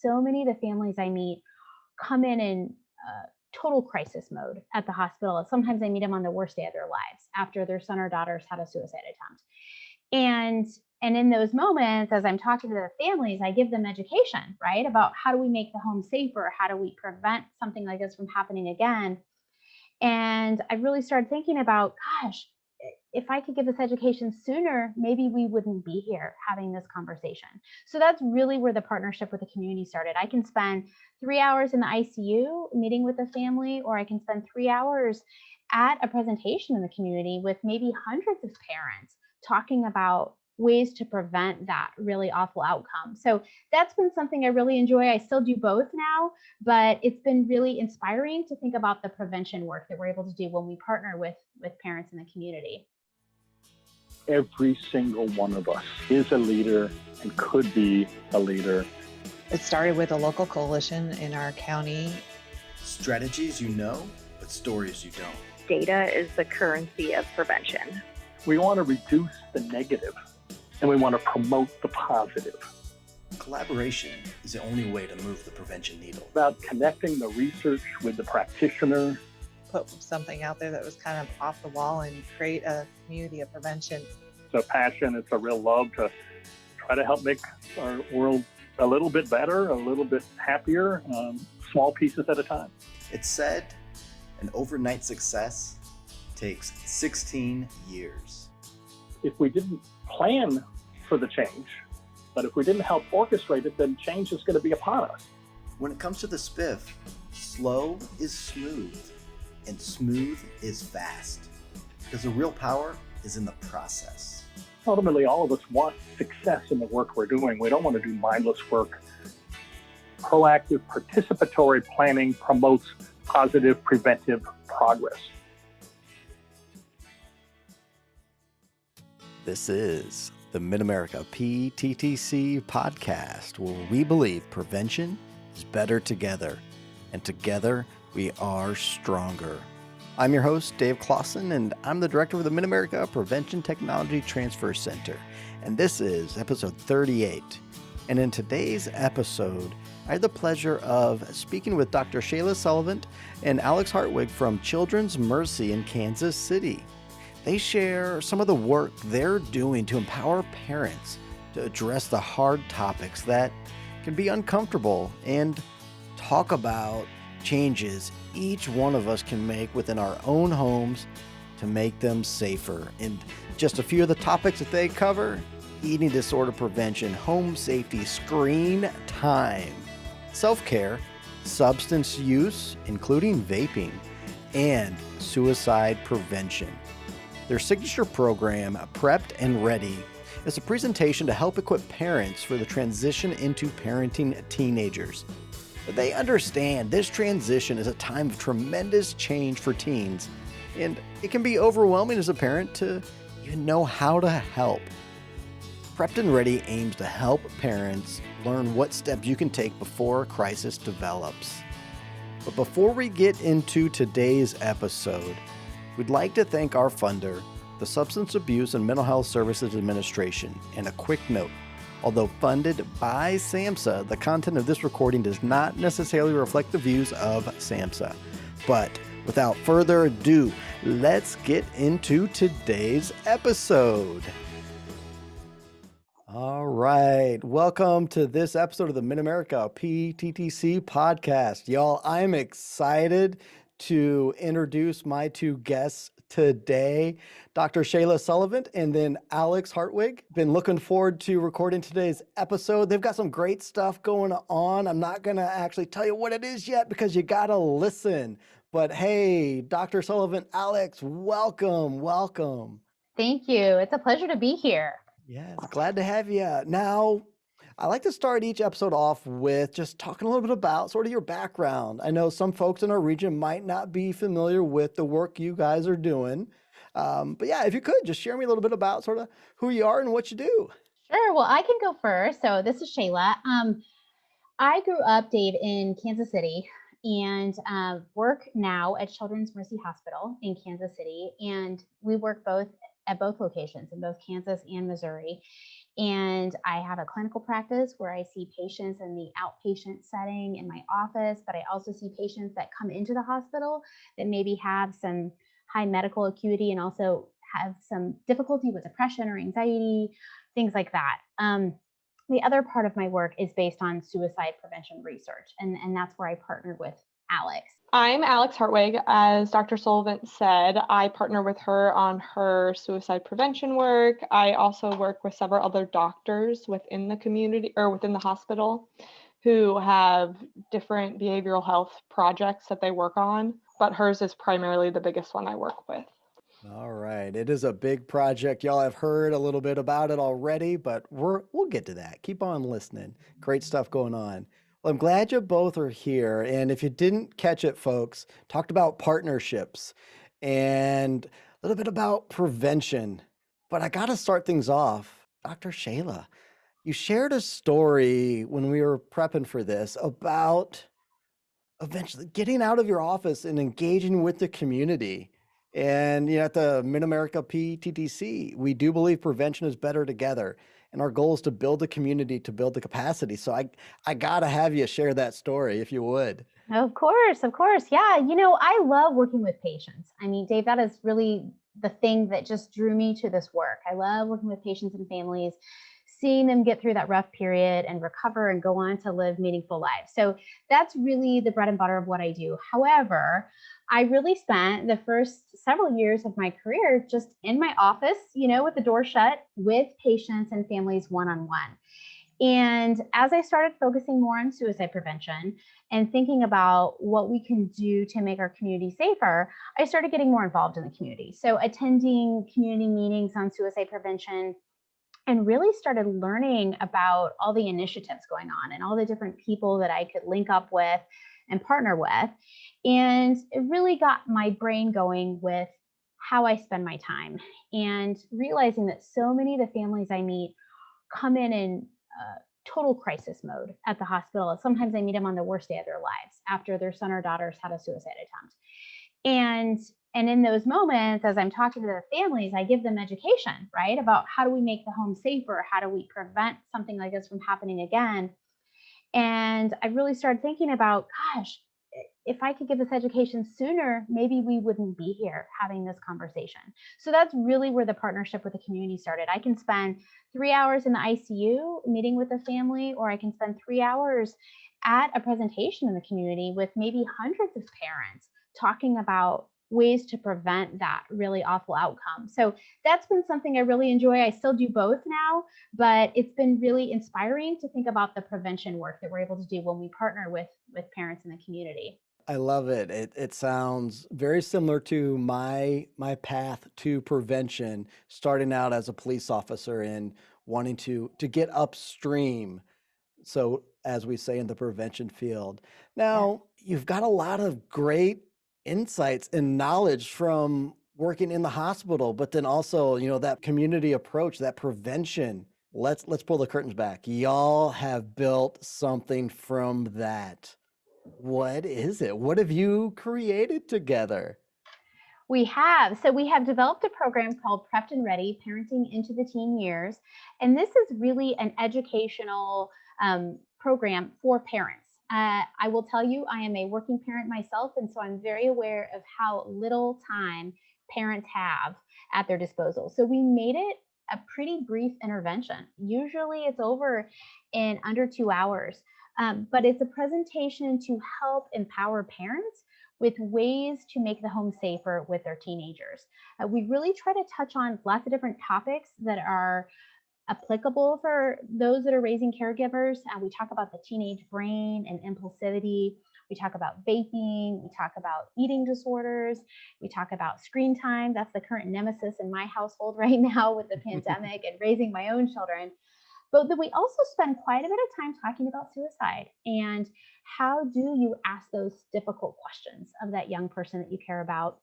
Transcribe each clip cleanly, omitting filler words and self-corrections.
so many of the families I meet come in total crisis mode at the hospital. Sometimes I meet them on the worst day of their lives after their son or daughter's had a suicide attempt. And and in those moments, as I'm talking to the families, I give them education, right? About how do we make the home safer? How do we prevent something like this from happening again? And I really started thinking about, gosh, if I could give this education sooner, maybe we wouldn't be here having this conversation. So that's really where the partnership with the community started. I can spend 3 hours in the ICU meeting with a family, or I can spend 3 hours at a presentation in the community with maybe hundreds of parents talking about ways to prevent that really awful outcome. So that's been something I really enjoy. I still do both now, but it's been really inspiring to think about the prevention work that we're able to do when we partner with parents in the community. Every single one of us is a leader and could be a leader. It started with a local coalition in our county. Strategies you know, but stories you don't. Data is the currency of prevention. We want to reduce the negative and we want to promote the positive. Collaboration is the only way to move the prevention needle. About connecting the research with the practitioner. Put something out there that was kind of off the wall and create a community of prevention. It's a passion, it's a real love to try to help make our world a little bit better, a little bit happier, small pieces at a time. It's said an overnight success takes 16 years. If we didn't plan for the change, but if we didn't help orchestrate it, then change is going to be upon us. When it comes to the spiff, slow is smooth and smooth is fast, because the real power is in the process. Ultimately, all of us want success in the work we're doing. We don't want to do mindless work. Proactive, participatory planning promotes positive, preventive progress. This is the Mid-America PTTC podcast, where we believe prevention is better together, and together we are stronger. I'm your host, Dave Clausen, and I'm the director of the Mid-America Prevention Technology Transfer Center, and this is episode 38. And in today's episode, I had the pleasure of speaking with Dr. Shayla Sullivant and Alex Hartwig from Children's Mercy in Kansas City. They share some of the work they're doing to empower parents to address the hard topics that can be uncomfortable and talk about changes each one of us can make within our own homes to make them safer. And just a few of the topics that they cover: eating disorder prevention, home safety, screen time, self-care, substance use, including vaping, and suicide prevention. Their signature program, Prepped and Ready, is a presentation to help equip parents for the transition into parenting teenagers. They understand this transition is a time of tremendous change for teens, and it can be overwhelming as a parent to even know how to help. Prepped and Ready aims to help parents learn what steps you can take before a crisis develops. But before we get into today's episode, we'd like to thank our funder, the Substance Abuse and Mental Health Services Administration. And a quick note: although funded by SAMHSA, the content of this recording does not necessarily reflect the views of SAMHSA. But without further ado, let's get into today's episode. All right, welcome to this episode of the Mid-America PTTC podcast. Y'all, I'm excited to introduce my two guests today, Dr. Shayla Sullivant and then Alex Hartwig. Been looking forward to recording today's episode. They've got some great stuff going on. I'm not going to actually tell you what it is yet because you got to listen. But hey, Dr. Sullivant, Alex, welcome. Thank you. It's a pleasure to be here. Yes, glad to have you. Now, I like to start each episode off with just talking a little bit about sort of your background. I know some folks in our region might not be familiar with the work you guys are doing. But yeah, if you could just share me a little bit about sort of who you are and what you do. Sure. Well, I can go first. So this is Shayla. I grew up, Dave, in Kansas City and work now at Children's Mercy Hospital in Kansas City. And we work at both locations in both Kansas and Missouri. And I have a clinical practice where I see patients in the outpatient setting in my office, but I also see patients that come into the hospital that maybe have some high medical acuity and also have some difficulty with depression or anxiety, things like that. The other part of my work is based on suicide prevention research, and that's where I partnered with Alex. I'm Alex Hartwig. As Dr. Sullivant said, I partner with her on her suicide prevention work. I also work with several other doctors within the community or within the hospital who have different behavioral health projects that they work on, but hers is primarily the biggest one I work with. All right. It is a big project. Y'all have heard a little bit about it already, but we'll get to that. Keep on listening. Great stuff going on. Well, I'm glad you both are here. And if you didn't catch it, folks, talked about partnerships and a little bit about prevention. But I got to start things off. Dr. Shayla, you shared a story when we were prepping for this about eventually getting out of your office and engaging with the community. And at the Mid-America PTTC, we do believe prevention is better together. And our goal is to build the community, to build the capacity. So I got to have you share that story if you would. Of course, of course. Yeah, I love working with patients. I mean, Dave, that is really the thing that just drew me to this work. I love working with patients and families, seeing them get through that rough period and recover and go on to live meaningful lives. So that's really the bread and butter of what I do. However, I really spent the first several years of my career just in my office, with the door shut with patients and families one-on-one. And as I started focusing more on suicide prevention and thinking about what we can do to make our community safer, I started getting more involved in the community. So attending community meetings on suicide prevention, and really started learning about all the initiatives going on and all the different people that I could link up with and partner with. And it really got my brain going with how I spend my time and realizing that so many of the families I meet come in total crisis mode at the hospital. Sometimes I meet them on the worst day of their lives after their son or daughter's had a suicide attempt. And in those moments, as I'm talking to the families, I give them education, right? About how do we make the home safer? How do we prevent something like this from happening again? And I really started thinking about, gosh, if I could give this education sooner, maybe we wouldn't be here having this conversation. So that's really where the partnership with the community started. I can spend 3 hours in the ICU meeting with a family, or I can spend 3 hours at a presentation in the community with maybe hundreds of parents talking about ways to prevent that really awful outcome. So that's been something I really enjoy. I still do both now, but it's been really inspiring to think about the prevention work that we're able to do when we partner with parents in the community. I love it. It sounds very similar to my path to prevention, starting out as a police officer and wanting to get upstream. So as we say in the prevention field. Now, you've got a lot of great insights and knowledge from working in the hospital, but then also, that community approach, that prevention. Let's pull the curtains back. Y'all have built something from that. What is it? What have you created together? We have. So we have developed a program called Prepped and Ready, Parenting into the Teen Years. And this is really an educational program for parents. I will tell you, I am a working parent myself, and so I'm very aware of how little time parents have at their disposal. So we made it a pretty brief intervention. Usually it's over in under 2 hours, but it's a presentation to help empower parents with ways to make the home safer with their teenagers. We really try to touch on lots of different topics that are applicable for those that are raising caregivers. We talk about the teenage brain and impulsivity. We talk about vaping. We talk about eating disorders. We talk about screen time. That's the current nemesis in my household right now with the pandemic and raising my own children. But then we also spend quite a bit of time talking about suicide and how do you ask those difficult questions of that young person that you care about?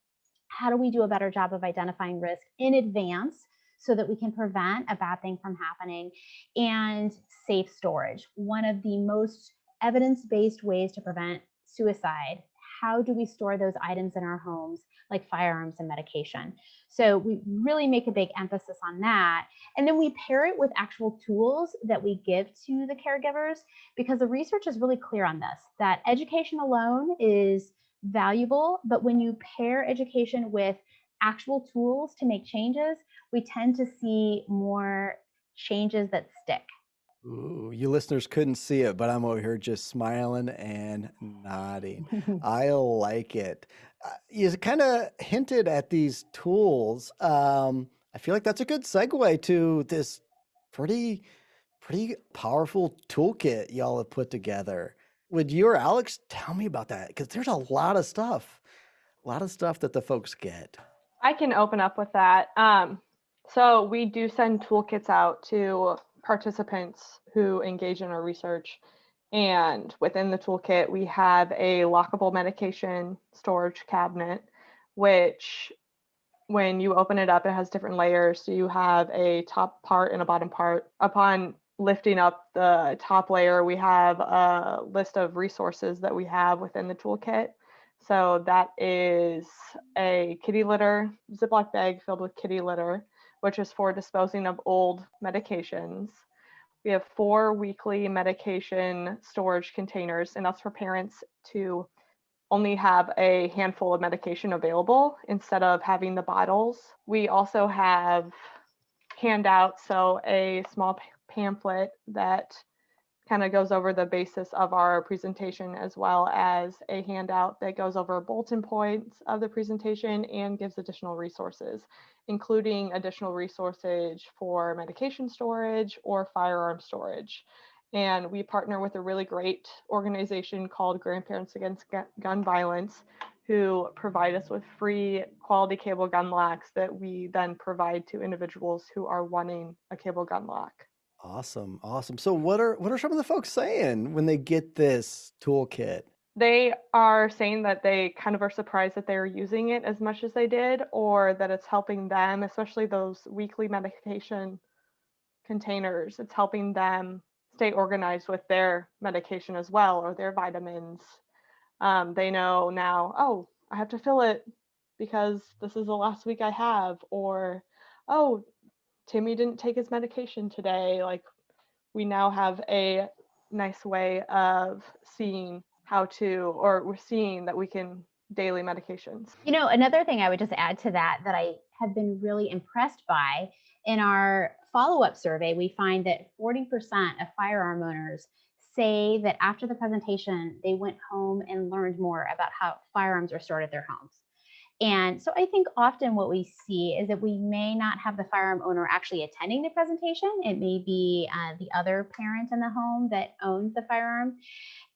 How do we do a better job of identifying risk in advance so that we can prevent a bad thing from happening? And safe storage, one of the most evidence-based ways to prevent suicide, how do we store those items in our homes, like firearms and medication. So we really make a big emphasis on that. And then we pair it with actual tools that we give to the caregivers, because the research is really clear on this, that education alone is valuable, but when you pair education with actual tools to make changes, we tend to see more changes that stick. Ooh, you listeners couldn't see it, but I'm over here just smiling and nodding. I like it. You kind of hinted at these tools. I feel like that's a good segue to this pretty, pretty powerful toolkit y'all have put together. Would you or Alex tell me about that? Because there's a lot of stuff that the folks get. I can open up with that. So we do send toolkits out to participants who engage in our research. And within the toolkit, we have a lockable medication storage cabinet, which when you open it up, it has different layers. So you have a top part and a bottom part. Upon lifting up the top layer, we have a list of resources that we have within the toolkit. So that is a kitty litter, Ziploc bag filled with kitty litter, which is for disposing of old medications. We have 4 weekly medication storage containers, and that's for parents to only have a handful of medication available instead of having the bottles. We also have handouts, so a small pamphlet that kind of goes over the basis of our presentation, as well as a handout that goes over bulletin points of the presentation and gives additional resources, including additional resources for medication storage or firearm storage. And we partner with a really great organization called Grandparents Against Gun Violence, who provide us with free quality cable gun locks that we then provide to individuals who are wanting a cable gun lock. Awesome. So what are some of the folks saying when they get this toolkit? They are saying that they kind of are surprised that they're using it as much as they did, or that it's helping them, especially those weekly medication containers. It's helping them stay organized with their medication as well, or their vitamins. They know now, oh, I have to fill it because this is the last week I have, or, oh, Timmy didn't take his medication today. Like, we now have a nice way of seeing we're seeing that we can daily medications. You know, another thing I would just add to that I have been really impressed by, in our follow-up survey, we find that 40% of firearm owners say that after the presentation, they went home and learned more about how firearms are stored at their homes. And so I think often what we see is that we may not have the firearm owner actually attending the presentation. It may be the other parent in the home that owns the firearm.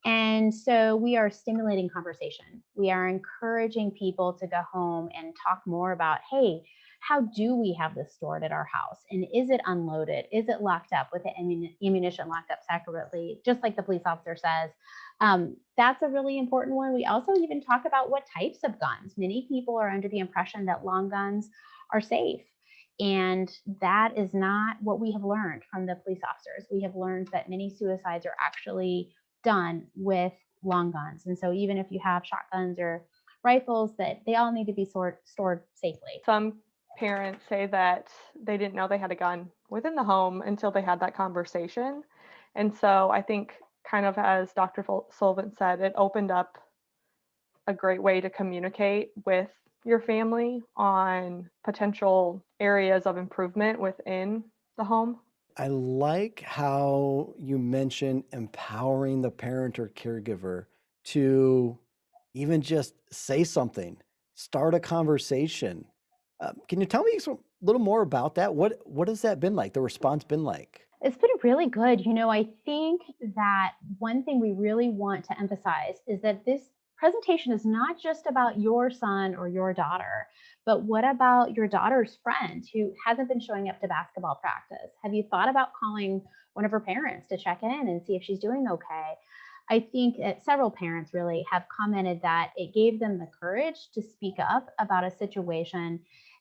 And so we are stimulating conversation. We are encouraging people to go home and talk more about, hey, how do we have this stored at our house? And is it unloaded? Is it locked up with the ammunition locked up separately, just like the police officer says? That's a really important one. We also even talk about what types of guns. Many people are under the impression that long guns are safe. And that is not what we have learned from the police officers. We have learned that many suicides are actually done with long guns. And so even if you have shotguns or rifles, that they all need to be stored safely. Some parents say that they didn't know they had a gun within the home until they had that conversation. And so I think, kind of as Dr. Sullivant said, it opened up a great way to communicate with your family on potential areas of improvement within the home. I like how you mentioned empowering the parent or caregiver to even just say something, start a conversation. Can you tell me a little more about that? What has that been like? The response been like? It's been really good. You know, I think that one thing we really want to emphasize is that this presentation is not just about your son or your daughter, but what about your daughter's friend who hasn't been showing up to basketball practice? Have you thought about calling one of her parents to check in and see if she's doing okay? I think that several parents really have commented that it gave them the courage to speak up about a situation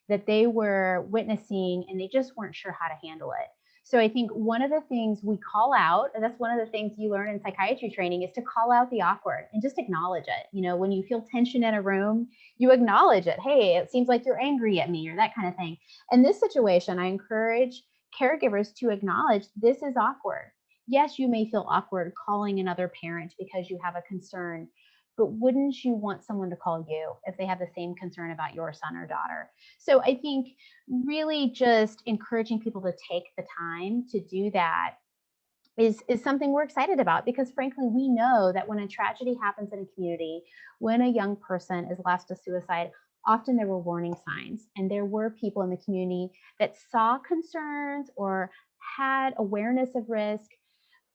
that they were witnessing and they just weren't sure how to handle it. So I think one of the things we call out, and that's one of the things you learn in psychiatry training, is to call out the awkward and just acknowledge it. You know, when you feel tension in a room, you acknowledge it. Hey, it seems like you're angry at me, or that kind of thing. In this situation, I encourage caregivers to acknowledge this is awkward. Yes, you may feel awkward calling another parent because you have a concern, but wouldn't you want someone to call you if they have the same concern about your son or daughter? So I think really just encouraging people to take the time to do that is something we're excited about, because frankly, we know that when a tragedy happens in a community, when a young person is lost to suicide, often there were warning signs, and there were people in the community that saw concerns or had awareness of risk,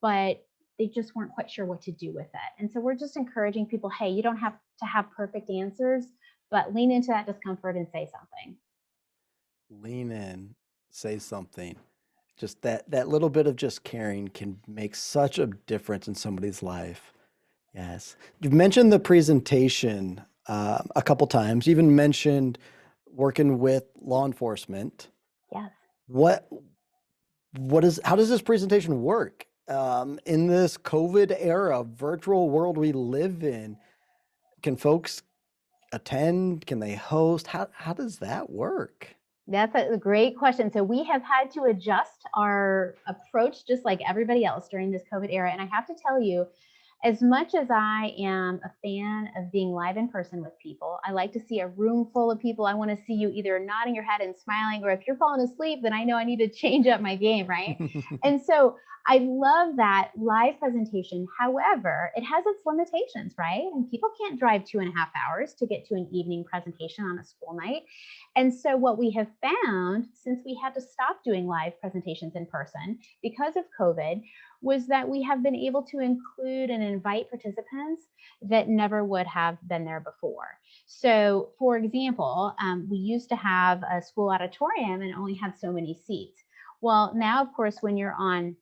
but they just weren't quite sure what to do with it. And so we're just encouraging people, hey, you don't have to have perfect answers, but lean into that discomfort and say something. Lean in, say something. Just that little bit of just caring can make such a difference in somebody's life. Yes. You've mentioned the presentation a couple times. You even mentioned working with law enforcement. Yes. How does this presentation work? In this COVID era, virtual world we live in, can folks attend? Can they host? How does that work? That's a great question. So we have had to adjust our approach just like everybody else during this COVID era. And I have to tell you, as much as I am a fan of being live in person with people, I like to see a room full of people. I want to see you either nodding your head and smiling, or if you're falling asleep, then I know I need to change up my game, right? And so I love that live presentation. However, it has its limitations, right? And people can't drive 2.5 hours to get to an evening presentation on a school night. And so what we have found, since we had to stop doing live presentations in person because of COVID, was that we have been able to include and invite participants that never would have been there before. So for example, we used to have a school auditorium and only had so many seats. Well, now, of course, when you're on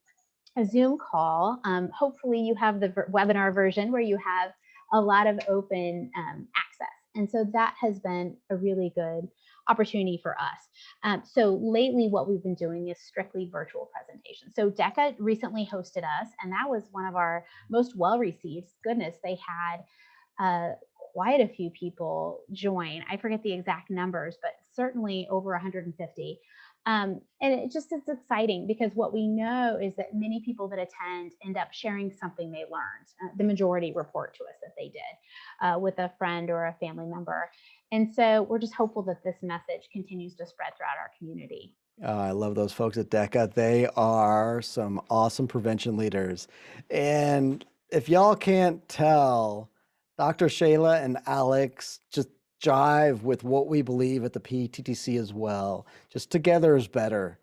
a Zoom call, hopefully you have the webinar version where you have a lot of open access. And so that has been a really good opportunity for us. So lately what we've been doing is strictly virtual presentations. So DECA recently hosted us, and that was one of our most well-received. Goodness, they had quite a few people join. I forget the exact numbers, but certainly over 150. And it just is exciting, because what we know is that many people that attend end up sharing something they learned. The majority report to us that they did with a friend or a family member. And so we're just hopeful that this message continues to spread throughout our community. I love those folks at DECA. They are some awesome prevention leaders. And if y'all can't tell, Dr. Shayla and Alex just jive with what we believe at the PTTC as well. Just together is better.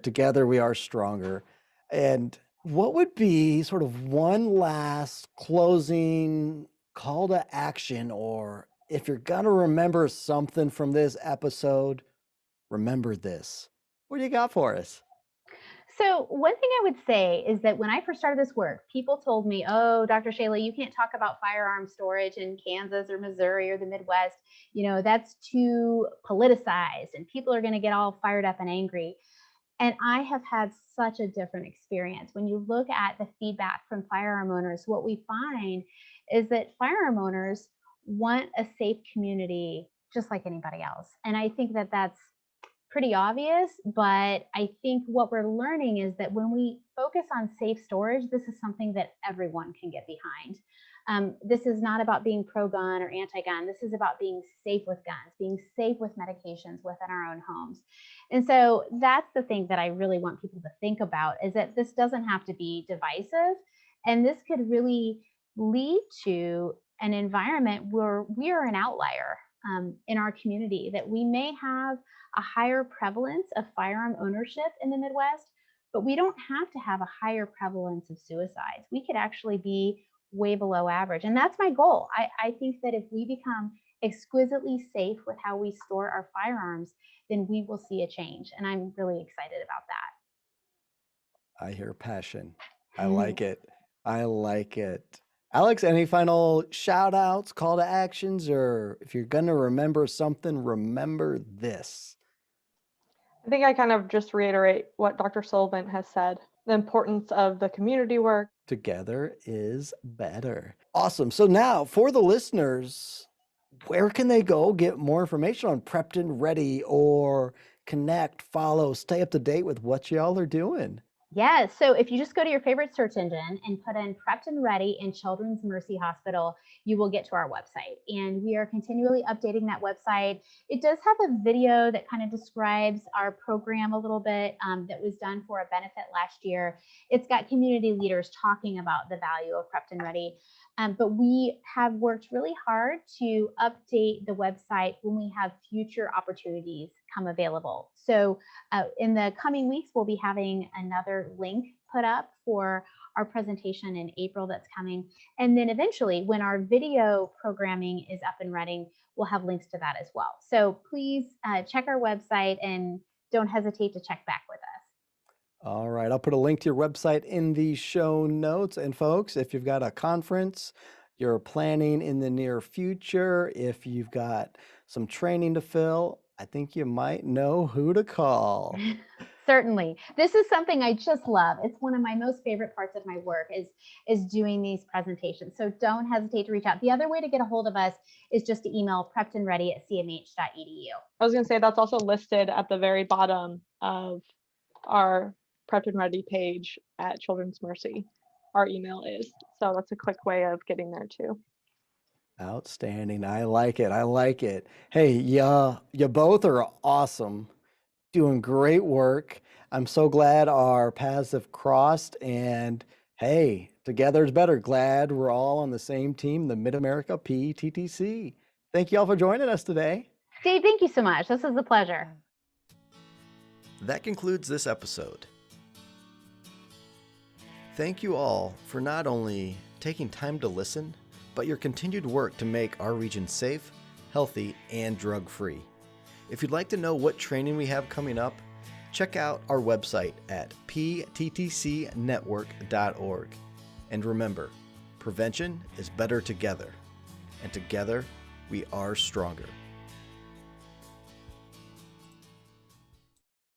Together we are stronger. And what would be sort of one last closing call to action, or if you're going to remember something from this episode, remember this. What do you got for us? So one thing I would say is that when I first started this work, people told me, oh, Dr. Shayla, you can't talk about firearm storage in Kansas or Missouri or the Midwest. That's too politicized and people are going to get all fired up and angry. And I have had such a different experience. When you look at the feedback from firearm owners, what we find is that firearm owners want a safe community just like anybody else. And I think that that's pretty obvious, but I think what we're learning is that when we focus on safe storage, this is something that everyone can get behind. This is not about being pro-gun or anti-gun. This is about being safe with guns, being safe with medications within our own homes. And so that's the thing that I really want people to think about, is that this doesn't have to be divisive. And this could really lead to an environment where we are an outlier in our community, that we may have a higher prevalence of firearm ownership in the Midwest, but we don't have to have a higher prevalence of suicides. We could actually be way below average. And that's my goal. I think that if we become exquisitely safe with how we store our firearms, then we will see a change. And I'm really excited about that. I hear passion. I like it. I like it. Alex, any final shout outs, call to actions, or if you're going to remember something, remember this? I think I kind of just reiterate what Dr. Sullivant has said, the importance of the community work. Together is better. Awesome. So now for the listeners, where can they go get more information on Prepped and Ready, or connect, follow, stay up to date with what y'all are doing? Yeah, so if you just go to your favorite search engine and put in Prepped and Ready in Children's Mercy Hospital, you will get to our website. And we are continually updating that website. It does have a video that kind of describes our program a little bit, that was done for a benefit last year. It's got community leaders talking about the value of Prepped and Ready. But we have worked really hard to update the website when we have future opportunities come available. So in the coming weeks, we'll be having another link put up for our presentation in April that's coming. And then eventually, when our video programming is up and running, we'll have links to that as well. So please check our website and don't hesitate to check back with us. All right, I'll put a link to your website in the show notes. And folks, if you've got a conference you're planning in the near future, if you've got some training to fill, I think you might know who to call. Certainly. This is something I just love. It's one of my most favorite parts of my work is doing these presentations. So don't hesitate to reach out. The other way to get a hold of us is just to email preppedandready@cmh.edu. I was going to say that's also listed at the very bottom of our Prepped and Ready page at Children's Mercy. Our email is. So that's a quick way of getting there too. Outstanding. I like it. I like it. Hey, you both are awesome. Doing great work. I'm so glad our paths have crossed, and hey, together is better. Glad we're all on the same team, the Mid-America PTTC. Thank you all for joining us today. Dave, thank you so much. This was a pleasure. That concludes this episode. Thank you all for not only taking time to listen, but your continued work to make our region safe, healthy, and drug-free. If you'd like to know what training we have coming up, check out our website at pttcnetwork.org. And remember, prevention is better together, and together we are stronger.